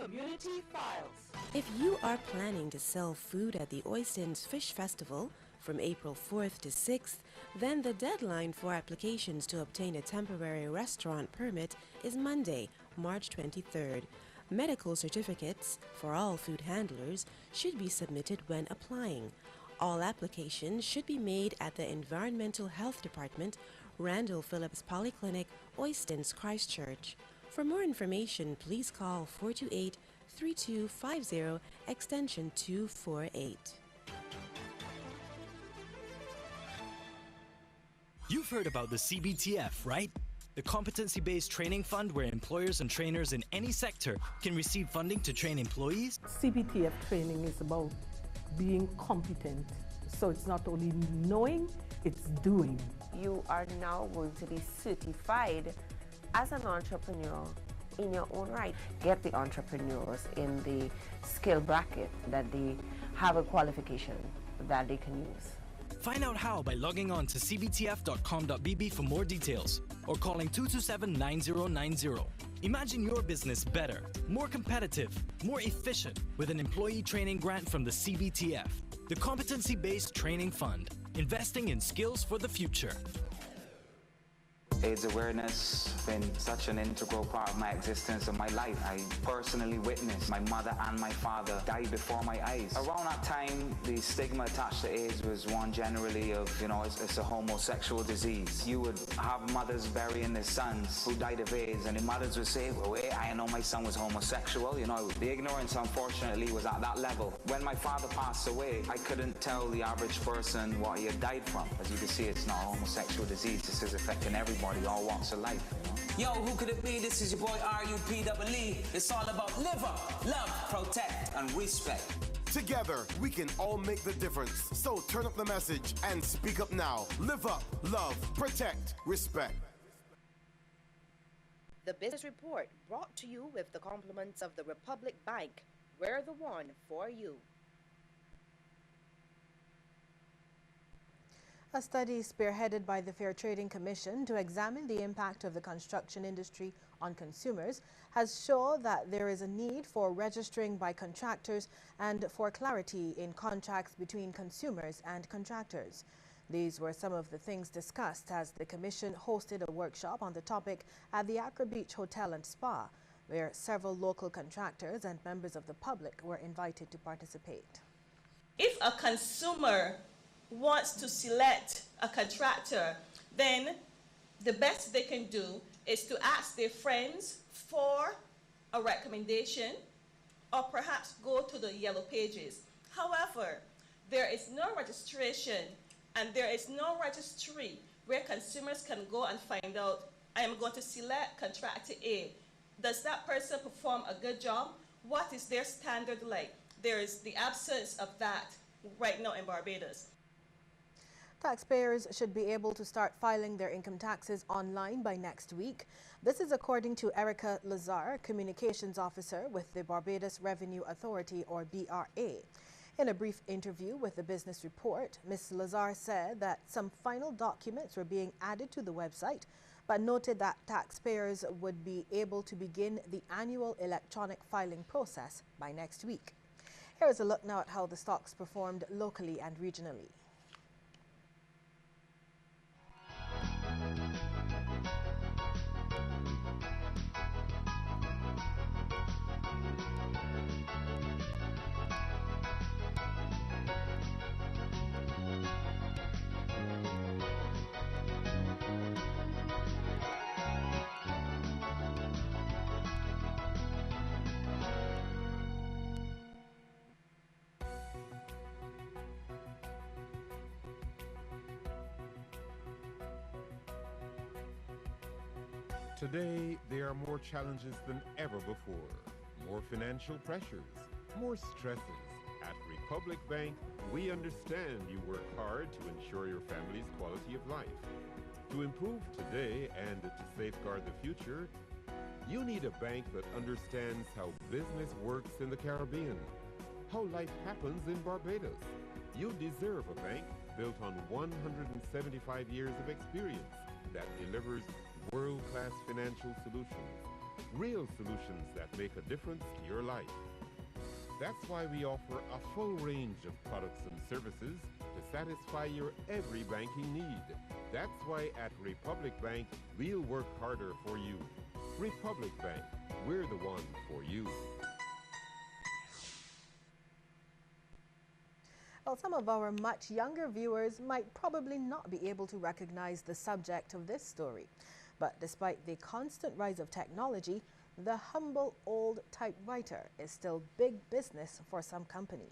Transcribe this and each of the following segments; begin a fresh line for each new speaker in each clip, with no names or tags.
Community Files.
If you are planning to sell food at the Oistins Fish Festival from April 4th to 6th, then the deadline for applications to obtain a temporary restaurant permit is Monday, March 23rd. Medical certificates for all food handlers should be submitted when applying. All applications should be made at the Environmental Health Department, Randall Phillips Polyclinic, Oistins, Christchurch. For more information, please call 428-3250 extension 248.
You've heard about the CBTF, right? The competency-based training fund where employers and trainers in any sector can receive funding to train employees.
CBTF training is about being competent. So it's not only knowing, it's doing.
You are now going to be certified as an entrepreneur in your own right. Get the entrepreneurs in the skill bracket that they have a qualification that they can use.
Find out how by logging on to cbtf.com.bb for more details or calling 227-9090. Imagine your business better, more competitive, more efficient with an employee training grant from the CBTF, the Competency-Based Training Fund, investing in skills for the future.
AIDS awareness has been such an integral part of my existence and my life. I personally witnessed my mother and my father die before my eyes. Around that time, the stigma attached to AIDS was one generally of, it's a homosexual disease. You would have mothers burying their sons who died of AIDS, and the mothers would say, well, wait, I know my son was homosexual. The ignorance, unfortunately, was at that level. When my father passed away, I couldn't tell the average person what he had died from. As you can see, it's not a homosexual disease. This is affecting everybody. All walks of life.
Yo, who could it be? This is your boy RUPEE. It's all about live up, love, protect, and respect.
Together, we can all make the difference. So turn up the message and speak up now. Live up, love, protect, respect.
The Business Report brought to you with the compliments of the Republic Bank. We're the one for you.
A study spearheaded by the Fair Trading Commission to examine the impact of the construction industry on consumers has shown that there is a need for registering by contractors and for clarity in contracts between consumers and contractors. These were some of the things discussed as the Commission hosted a workshop on the topic at the Accra Beach Hotel and Spa, where several local contractors and members of the public were invited to participate.
If a consumer wants to select a contractor, then the best they can do is to ask their friends for a recommendation or perhaps go to the yellow pages. However, there is no registration and there is no registry where consumers can go and find out, I am going to select contractor A. Does that person perform a good job? What is their standard like? There is the absence of that right now in Barbados.
Taxpayers should be able to start filing their income taxes online by next week. This is according to Erica Lazar, Communications Officer with the Barbados Revenue Authority, or BRA. In a brief interview with the Business Report, Ms. Lazar said that some final documents were being added to the website, but noted that taxpayers would be able to begin the annual electronic filing process by next week. Here is a look now at how the stocks performed locally and regionally.
Today, there are more challenges than ever before. More financial pressures, more stresses. At Republic Bank, we understand you work hard to ensure your family's quality of life. To improve today and to safeguard the future, you need a bank that understands how business works in the Caribbean, how life happens in Barbados. You deserve a bank built on 175 years of experience that delivers world-class financial solutions, Real solutions that make a difference to your life. That's why we offer a full range of products and services to satisfy your every banking need. That's why at Republic Bank, we'll work harder for you. Republic Bank, we're the one for you.
Well, some of our much younger viewers might probably not be able to recognize the subject of this story. But despite the constant rise of technology, the humble old typewriter is still big business for some companies.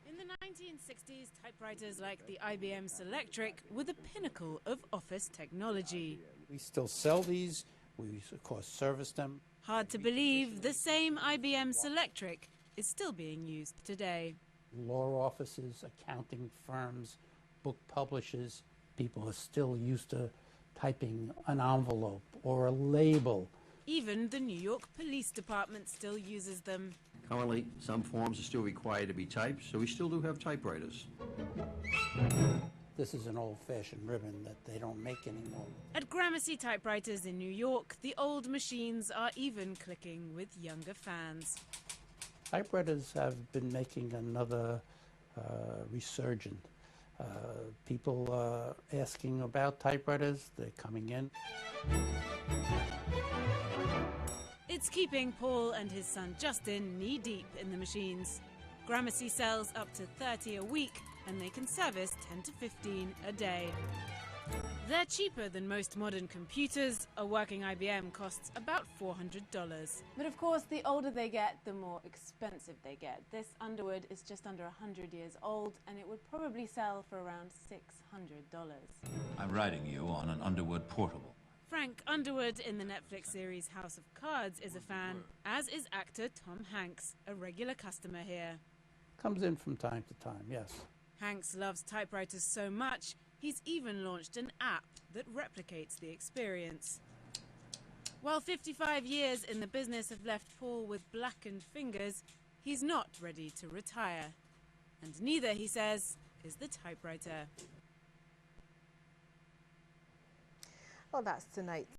In the 1960s, typewriters like the IBM Selectric were the pinnacle of office technology.
We still sell these. We, of course, service them.
Hard to believe the same IBM Selectric is still being used today.
Law offices, accounting firms, book publishers, people are still used to typing an envelope or a label.
Even the New York Police Department still uses them.
Currently, some forms are still required to be typed, so we still do have typewriters.
This is an old-fashioned ribbon that they don't make anymore.
At Gramercy Typewriters in New York, the old machines are even clicking with younger fans.
Typewriters have been making another resurgence. People asking about typewriters, they're coming in.
It's keeping Paul and his son Justin knee-deep in the machines. Gramercy sells up to 30 a week, and they can service 10 to 15 a day. They're cheaper than most modern computers. A working IBM costs about $400.
But of course, the older they get, the more expensive they get. This Underwood is just under 100 years old, and it would probably sell for around $600.
I'm writing you on an Underwood portable.
Frank Underwood in the Netflix series House of Cards is a fan, as is actor Tom Hanks, a regular customer here.
Comes in from time to time, yes.
Hanks loves typewriters so much, he's even launched an app that replicates the experience. While 55 years in the business have left Paul with blackened fingers, he's not ready to retire. And neither, he says, is the typewriter.
Well, that's tonight's